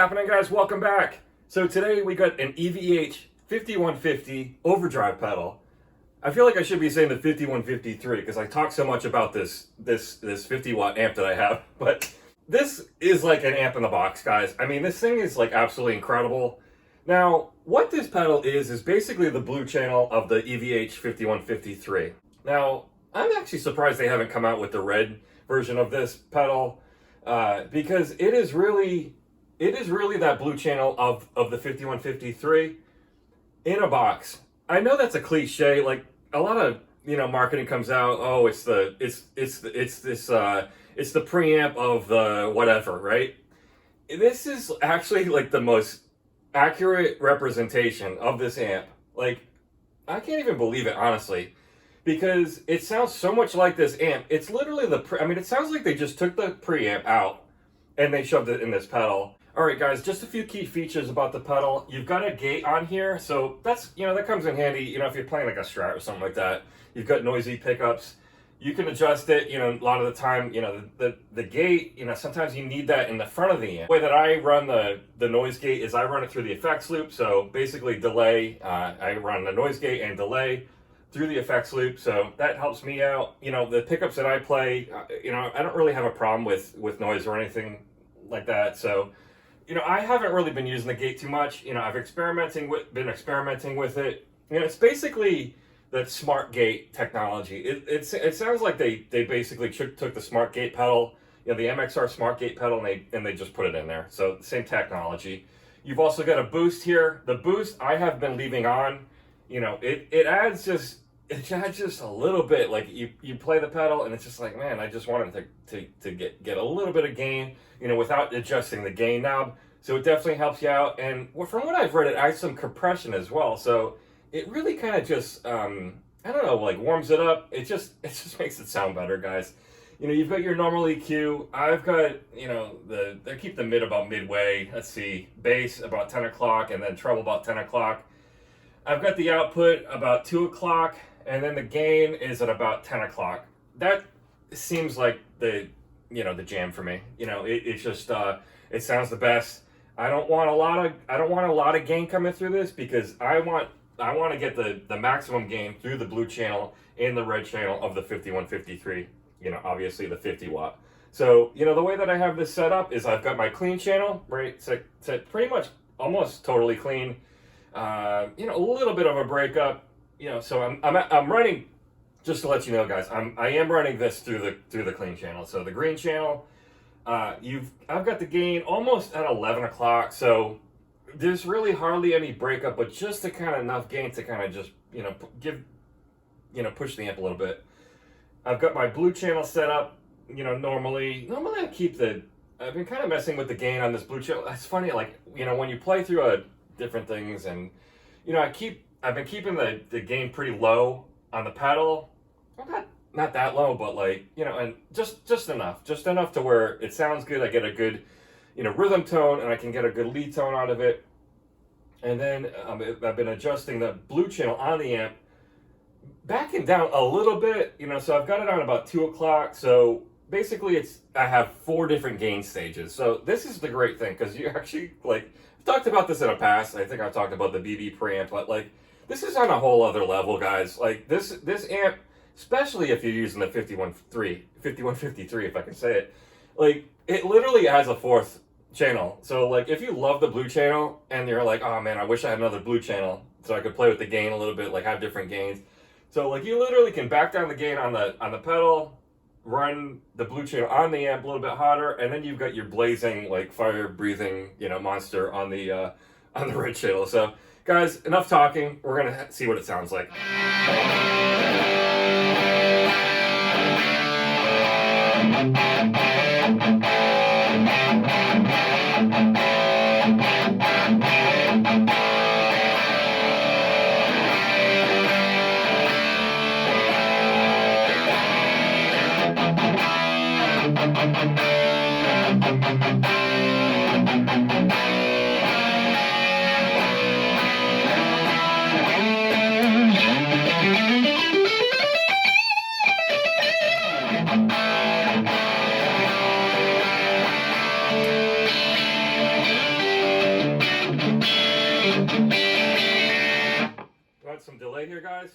happening, guys? Welcome back. So today we got an EVH 5150 overdrive pedal. I feel like I should be saying the 5153 because I talk so much about this 50 watt amp that I have, but this is like an amp in the box, guys. I mean, this thing is like absolutely incredible. Now, what this pedal is basically the blue channel of the EVH 5153. Now, I'm actually surprised they haven't come out with the red version of this pedal because it is really that blue channel of the 5153 in a box. I know that's a cliche. Like a lot of marketing comes out. Oh, it's the preamp of the whatever, right? This is actually like the most accurate representation of this amp. Like I can't even believe it, honestly, because it sounds so much like this amp. It's literally it sounds like they just took the preamp out and they shoved it in this pedal. All right, guys, just a few key features about the pedal. You've got a gate on here, so that's, that comes in handy, if you're playing like a Strat or something like that. You've got noisy pickups. You can adjust it, a lot of the time, the gate, sometimes you need that in the front of the amp. The way that I run the noise gate is I run it through the effects loop, so basically delay, I run the noise gate and delay through the effects loop, so that helps me out. The pickups that I play, I don't really have a problem with noise or anything like that, so I haven't really been using the gate too much. I've been experimenting with it. It's basically that smart gate technology. It sounds like they basically took the smart gate pedal, the MXR smart gate pedal, and they just put it in there. So same technology. You've also got a boost here. The boost I have been leaving on. It adds just a little bit. Like you play the pedal and it's just like, man, I just wanted to get a little bit of gain, without adjusting the gain knob. So it definitely helps you out. And from what I've read, it adds some compression as well. So it really kind of just, I don't know, like warms it up. It just makes it sound better, guys. You've got your normal EQ. I've got, I keep the mid about midway. Let's see, bass about 10 o'clock and then treble about 10 o'clock. I've got the output about 2 o'clock. And then the gain is at about 10 o'clock. That seems like the jam for me. It just it sounds the best. I don't want a lot of gain coming through this because I want to get the maximum gain through the blue channel and the red channel of the 5153. Obviously the 50 watt. So the way that I have this set up is I've got my clean channel right set pretty much almost totally clean. A little bit of a breakup. So I'm running, just to let you know, guys, I am running this through the clean channel. So the green channel, I've got the gain almost at 11 o'clock. So there's really hardly any breakup, but just the kind of enough gain to kind of just push the amp a little bit. I've got my blue channel set up. Normally I've been kind of messing with the gain on this blue channel. It's funny, like when you play through different things, and I've been keeping the gain pretty low on the pedal. Well, not that low, but like, and just enough to where it sounds good. I get a good, rhythm tone, and I can get a good lead tone out of it. And then I've been adjusting the blue channel on the amp, backing down a little bit, so I've got it on about 2 o'clock. So basically I have 4 different gain stages. So this is the great thing, because you actually, like, I've talked about this in the past. I think I've talked about the BB preamp, but like, this is on a whole other level, guys. Like this amp, especially if you're using the 5153, if I can say it, like it literally has a 4th channel. So like if you love the blue channel and you're like, oh man, I wish I had another blue channel so I could play with the gain a little bit, like have different gains. So like you literally can back down the gain on the pedal, run the blue channel on the amp a little bit hotter, and then you've got your blazing, like fire breathing, monster on the red channel. So guys, enough talking. We're gonna see what it sounds like. got some delay here, guys.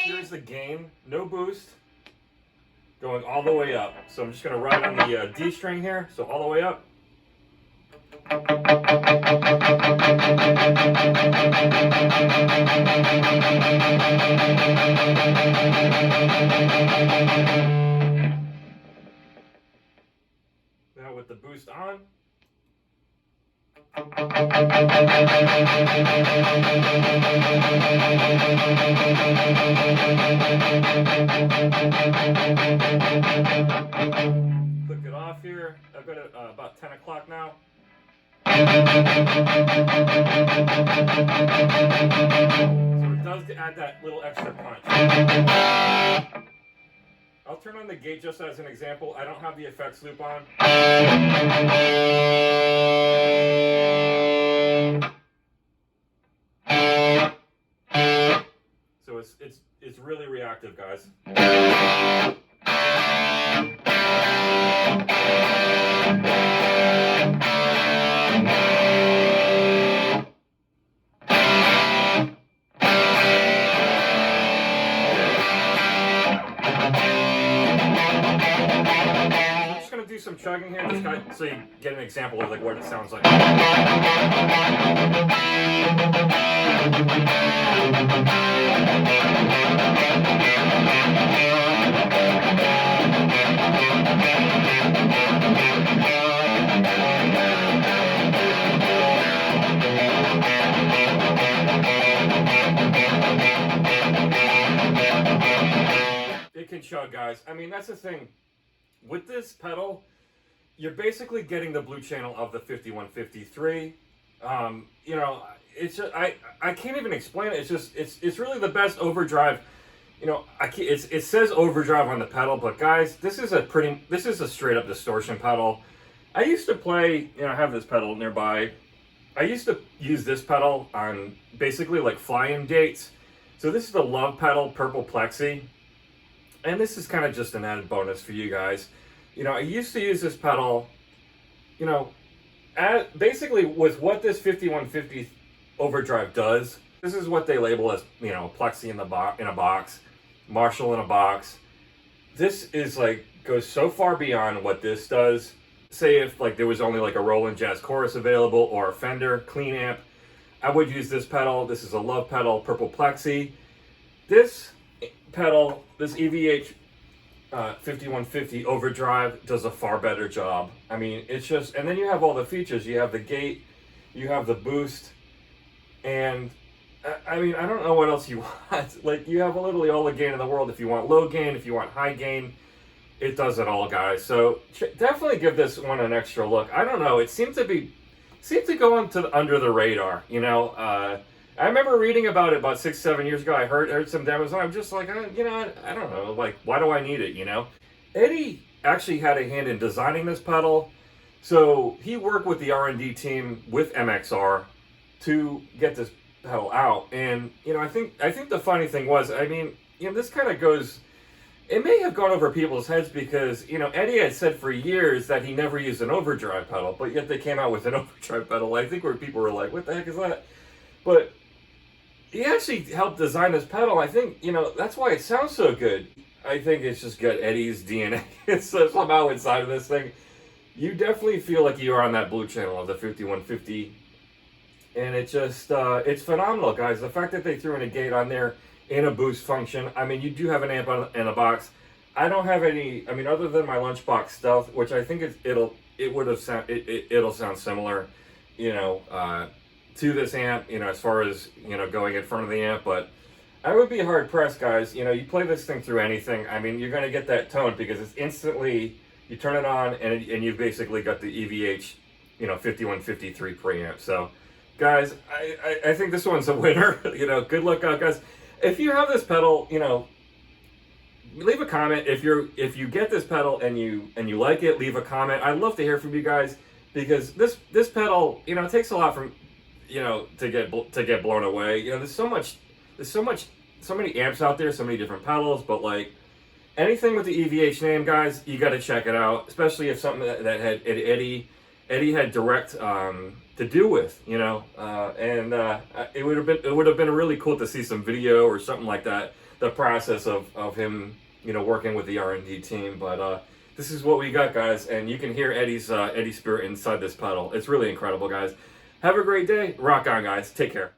Here's the gain, no boost, going all the way up. So I'm just going to ride on the D string here, so all the way up. Now with the boost on. Click it off here. I've got it about 10 o'clock now. So it does add that little extra punch. I'll turn on the gate just as an example. I don't have the effects loop on. So it's really reactive, guys. Do some chugging here, just kind of, so you get an example of like what it sounds like. It can chug, guys. I mean, that's the thing. With this pedal, you're basically getting the blue channel of the 5153. You know, it's just, I can't even explain it. It's just it's really the best overdrive. You know, it says overdrive on the pedal, but guys, this is a straight up distortion pedal. I used to play, you know, I have this pedal nearby. I used to use this pedal on basically like fly-in dates. So this is the Love pedal, purple plexi. And this is kind of just an added bonus for you guys. You know, I used to use this pedal, you know, basically with what this 5150 overdrive does. This is what they label as, you know, plexi in a box, Marshall in a box. This is like, goes so far beyond what this does. Say if like there was only like a Roland Jazz Chorus available or a Fender clean amp, I would use this pedal. This is a Love pedal, purple plexi. This pedal, this EVH 5150 overdrive does a far better job. I mean, it's just, and then you have all the features. You have the gate, you have the boost, and I mean, I don't know what else you want. Like, you have literally all the gain in the world. If you want low gain, if you want high gain, it does it all, guys. So definitely give this one an extra look. I don't know, it seemed to go under the radar, you know. I remember reading about it about 6-7 years ago. I heard some demos, and I'm just like, you know, I don't know, like, why do I need it, you know? Eddie actually had a hand in designing this pedal, so he worked with the R&D team with MXR to get this pedal out. And you know, I think the funny thing was, I mean, you know, this kind of goes. It may have gone over people's heads because, you know, Eddie had said for years that he never used an overdrive pedal, but yet they came out with an overdrive pedal. I think where people were like, what the heck is that? But he actually helped design this pedal. I think, you know, that's why it sounds so good. I think it's just got Eddie's DNA. It's somehow inside of this thing. You definitely feel like you are on that blue channel of the 5150. And it just, it's phenomenal, guys. The fact that they threw in a gate on there in a boost function. I mean, you do have an amp in a box. I don't have any, I mean, other than my Lunchbox Stealth, which I think it'll sound similar, you know, to this amp, you know, as far as, you know, going in front of the amp. But I would be hard pressed, guys. You know, you play this thing through anything. I mean, you're going to get that tone because it's instantly, you turn it on and you've basically got the EVH, you know, 5153 preamp. So, guys, I think this one's a winner. You know, good luck out, guys. If you have this pedal, you know, leave a comment if you get this pedal and you like it. Leave a comment. I'd love to hear from you guys, because this pedal, you know, it takes a lot from, you know, to get blown away. You know, there's so many amps out there, so many different pedals, but like anything with the EVH name, guys, you got to check it out, especially if something that had Eddie had direct to do with, you know, and it would have been really cool to see some video or something like that, the process of him, you know, working with the R&D team. But this is what we got, guys, and you can hear Eddie's spirit inside this pedal. It's really incredible, guys. Have a great day. Rock on, guys. Take care.